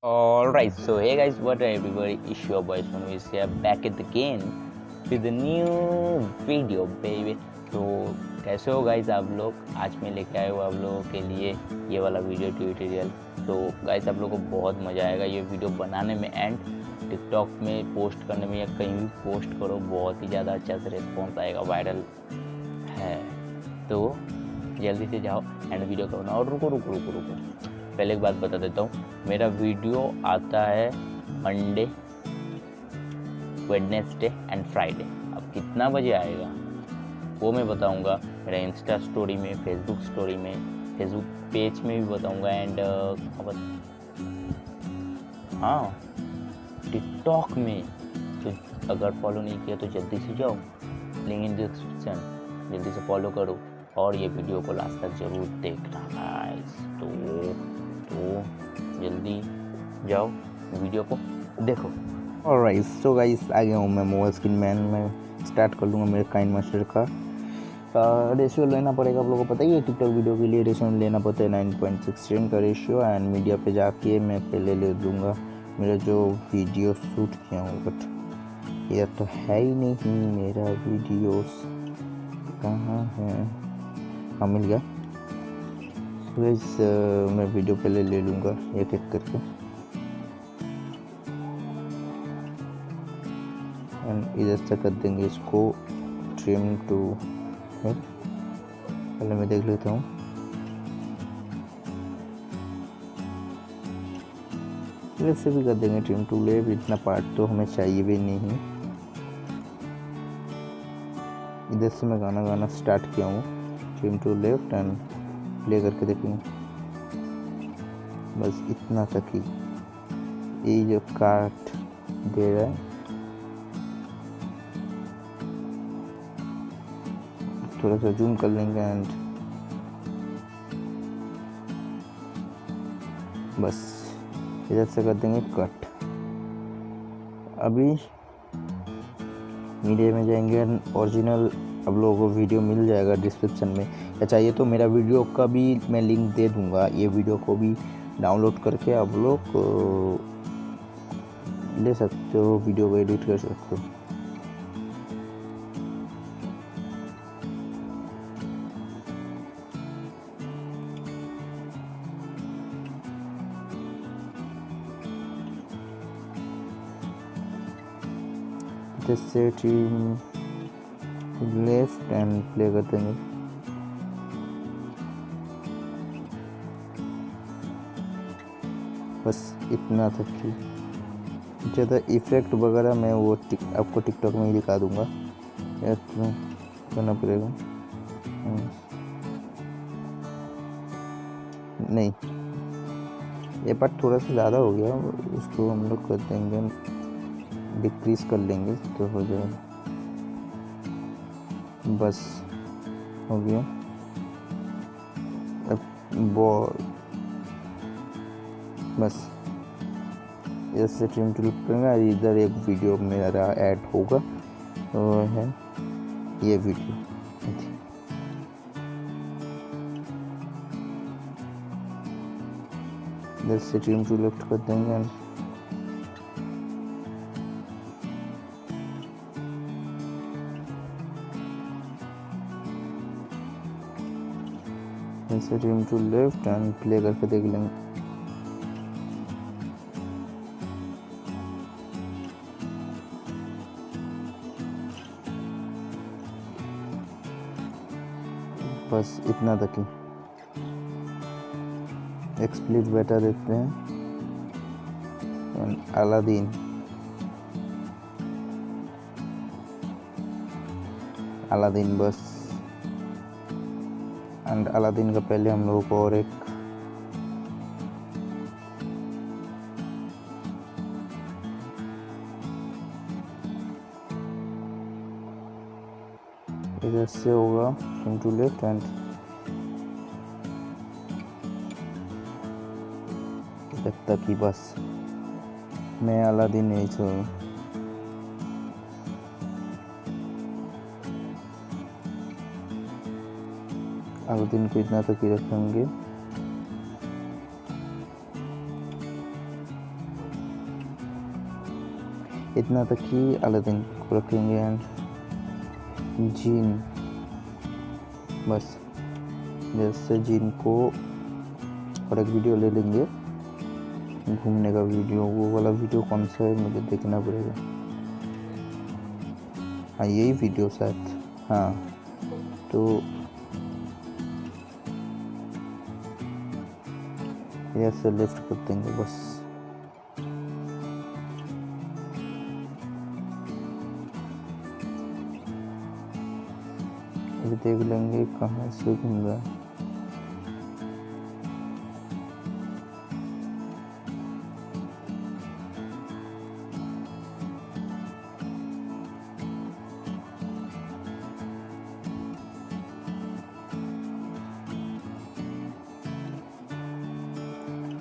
Alright, so hey guys, what up everybody, it's your boy Sonu is here back at again with a new video baby। तो कैसे हो guys आप लोग? आज मैं लेके आया हूँ आप लोगों के लिए ये वाला वीडियो ट्यूटोरियल। तो गाइस आप लोगों को बहुत मज़ा आएगा ये वीडियो बनाने में एंड टिकटॉक में पोस्ट करने में या कहीं भी पोस्ट करो, बहुत ही ज़्यादा अच्छा से रिस्पॉन्स आएगा, वायरल है। तो जल्दी से जाओ एंड वीडियो को बनाओ। और रुको पहले एक बात बता देता हूँ, मेरा वीडियो आता है मंडे, वेडनेसडे एंड फ्राइडे। अब कितना बजे आएगा वो मैं बताऊँगा मेरा इंस्टा स्टोरी में, फेसबुक स्टोरी में, फेसबुक पेज में भी बताऊँगा एंड हाँ टिकटॉक में। तो अगर फॉलो नहीं किया तो जल्दी से जाओ, लिंक इन डिस्क्रिप्शन, जल्दी से फॉलो करो और ये वीडियो को लास्ट तक ज़रूर देखना गाइस। तो जल्दी जाओ वीडियो को देखो। ऑलराइट, सो गाइस आ गया हूँ मैं मोबाइल स्क्रीन मैन में। स्टार्ट कर लूँगा मेरे काइन मास्टर का। रेशियो लेना पड़ेगा, आप लोगों को पता ही है टिकटॉक वीडियो के लिए रेशियो लेना पड़ता है 9.16 का रेशियो। एंड मीडिया पे जाके मैं पहले ले लूँगा मेरा जो वीडियो शूट किया हूँ, बट ये तो है ही नहीं मेरा वीडियोस, कहाँ है? हाँ मिल गया। मैं वीडियो पहले ले लूँगा एक एक करके एंड इधर से कर देंगे इसको ट्रिम टू। पहले मैं देख लेता हूँ। इधर से भी कर देंगे ट्रिम टू लेफ्ट, इतना पार्ट तो हमें चाहिए भी नहीं। इधर से मैं गाना स्टार्ट किया हूँ, trim to left and play करके देखेंगे। बस इतना तक ही, ये जो काट दे रहा है थोड़ा सा जूम कर लेंगे एंड बस इधर से कर देंगे कट। अभी मीडिया में जाएंगे, ओरिजिनल आप लोगों को वीडियो मिल जाएगा डिस्क्रिप्शन में, या चाहिए तो मेरा वीडियो का भी मैं लिंक दे दूंगा। ये वीडियो को भी डाउनलोड करके आप लोग ले सकते हो, वीडियो को एडिट कर सकते हो। जैसे टीम लेफ्ट एंड प्ले कर देंगे। बस इतना तक ही, ज़्यादा इफेक्ट वगैरह मैं वो आपको टिकटॉक में ही दिखा दूंगा, करना पड़ेगा। नहीं, ये पार्ट थोड़ा सा ज़्यादा हो गया, उसको हम लोग कर देंगे, डिक्रीज कर लेंगे तो हो जाएगा। बस हो गया। अब बस ऐसे ट्रिम टू करेंगे। इधर एक वीडियो मेरा ऐड होगा, तो है ये वीडियो। इधर से ट्रिम टू लेफ्ट कर देंगे, ऐसे trim to left and play करके देख लेंगे। बस इतना तक ही, एक्सप्लिट बेटा देते हैं। अलादीन बस, एंड अलादीन का पहले हम लोगों को और एक इधर से होगा टू लेफ्ट एंड इधर तक ही। बस मैं अलादीन नहीं छोड़ूँ। अलादीन को इतना तक ही रखेंगे। इतना तक ही अलादीन को रखेंगे एंड जीन, बस जैसे जीन को। और एक वीडियो ले लेंगे घूमने का वीडियो, वो वाला वीडियो कौन सा है मुझे देखना पड़ेगा। हाँ यही वीडियो शायद, हाँ तो ऐसे लिफ्ट कर देंगे बस। अभी देख लेंगे कहाँ से घूम रहा है।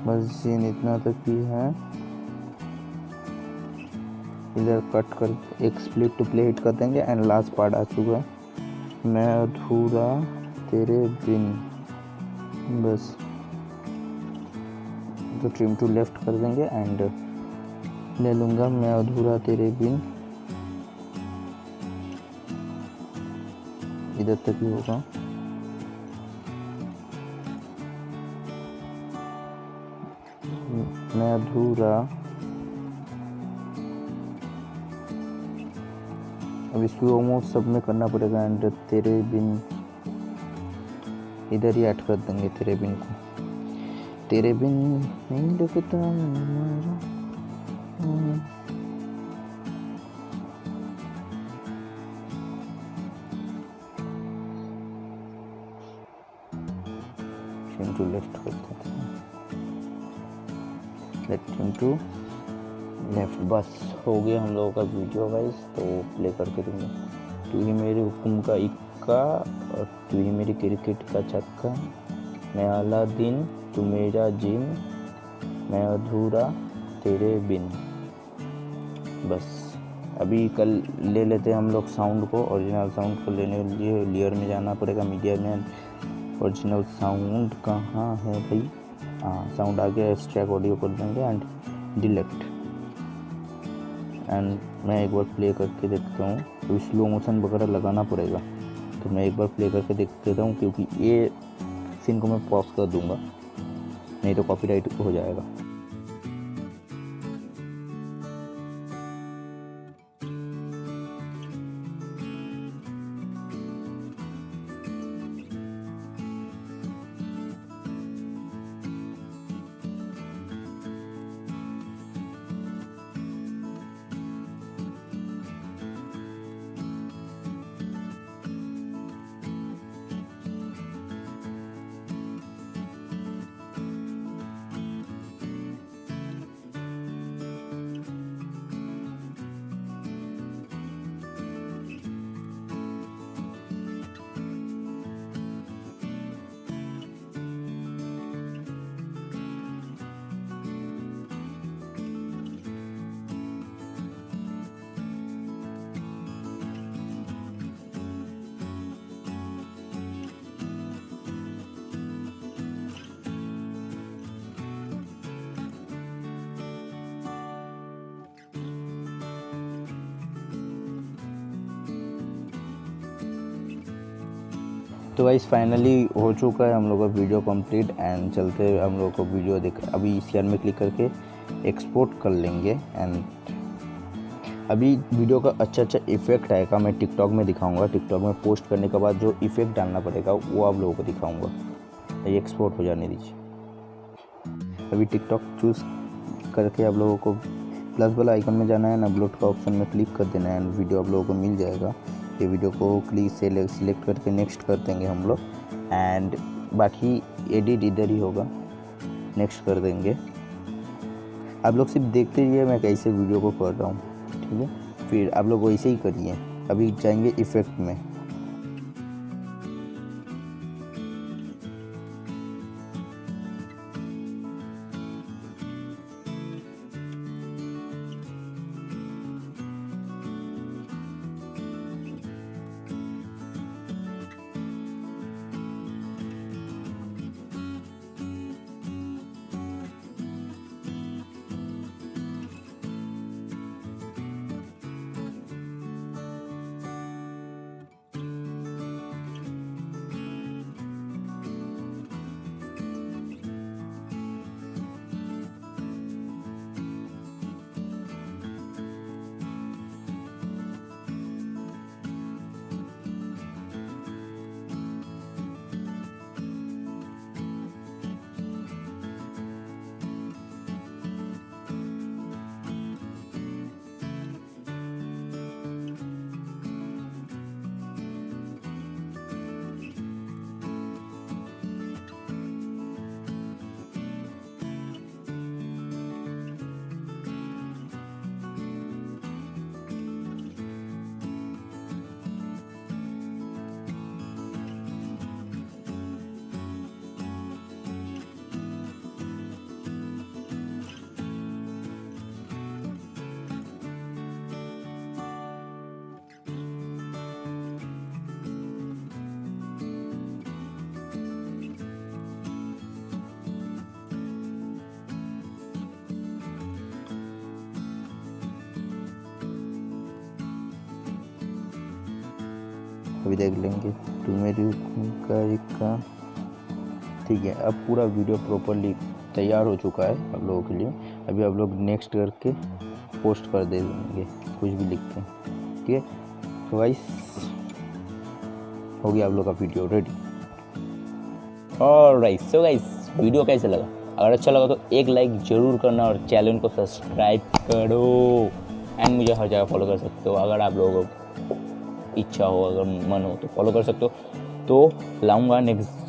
बस सीन इतना तक ही है। इधर कट कर एक स्प्लिट टू प्ले हिट कर देंगे एंड लास्ट पार्ट आ चुका है, मैं अधूरा तेरे बिन। बस तो ट्रिम टू लेफ्ट कर देंगे एंड ले लूँगा मैं अधूरा तेरे बिन। इधर तक ही होगा। मैं अधूरा, अब इसको ऑलमोस्ट सब में करना पड़ेगा एंड तेरे बिन इधर ही ऐड कर देंगे तेरे बिन को। तेरे बिन नहीं लगता टू लेफ्ट कर देते हैं, टू लेफ्ट। बस हो गया हम लोगों का वीडियो गाइस, तो प्ले करके दूंगा। तू ही मेरे हुक्म का इक्का और तू ही मेरी क्रिकेट का छक्का, मैं अलादीन तू मेरा जिन, मैं अधूरा तेरे बिन। बस अभी कल ले लेते हैं हम लोग साउंड को, ओरिजिनल साउंड को लेने के लिए लेयर में जाना पड़ेगा, मीडिया में। ओरिजिनल साउंड कहाँ है भाई? हाँ साउंड आ गया, एक्सट्रैक्ट ऑडियो कर देंगे एंड डिलेक्ट। एंड मैं एक बार प्ले करके देखता हूँ, तो स्लो मोशन वगैरह लगाना पड़ेगा, तो मैं एक बार प्ले करके देख देता हूँ, क्योंकि ये सीन को मैं पॉज कर दूँगा, नहीं तो कॉपीराइट हो जाएगा। तो गाइस फाइनली हो चुका है हम लोग का वीडियो कंप्लीट एंड चलते हम लोग को वीडियो देख, अभी इस में क्लिक करके एक्सपोर्ट कर लेंगे। एंड अभी वीडियो का अच्छा इफेक्ट आएगा, मैं टिकटॉक में दिखाऊंगा। टिकटॉक में पोस्ट करने के बाद जो इफेक्ट डालना पड़ेगा वो आप लोगों को दिखाऊंगा। ये एक्सपोर्ट हो जाने दीजिए। अभी टिकटॉक चूज़ करके आप लोगों को प्लस वाला आइकन में जाना है ना, अपलोड का ऑप्शन में क्लिक कर देना है एंड वीडियो आप लोगों को मिल जाएगा। ये वीडियो को क्लिक से सिलेक्ट करके नेक्स्ट कर देंगे हम लोग एंड बाकी एडिट इधर ही होगा, नेक्स्ट कर देंगे। आप लोग सिर्फ देखते रहिए मैं कैसे वीडियो को कर रहा हूँ, ठीक है? फिर आप लोग वैसे ही करिए। अभी जाएंगे इफ़ेक्ट में। अभी देख लेंगे। तू मेरी हुक्म का इक्का। ठीक है, अब पूरा वीडियो प्रॉपरली तैयार हो चुका है आप लोगों के लिए। अभी आप लोग नेक्स्ट करके पोस्ट कर दे देंगे कुछ भी लिख के। ठीक है, तो गाइस हो गया आप लोग का video ready. Alright, so guys video कैसा लगा? अगर अच्छा लगा तो एक लाइक ज़रूर करना और चैनल को सब्सक्राइब करो। एंड मुझे हर जगह फॉलो कर सकते हो, अगर आप लोगों को इच्छा हो, अगर मन हो तो फॉलो कर सकते हो। तो लाऊंगा नेक्स्ट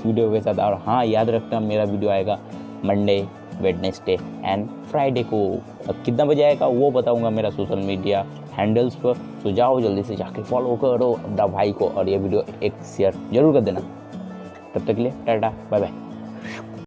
वीडियो के साथ। और हाँ, याद रखना मेरा वीडियो आएगा मंडे, वेडनेसडे एंड फ्राइडे को। अब कितना बजे आएगा वो बताऊंगा मेरा सोशल मीडिया हैंडल्स पर। सो जाओ जल्दी से जाके फॉलो करो अपना भाई को, और ये वीडियो एक शेयर जरूर कर देना। तब तक के लिए टाटा बाय बाय।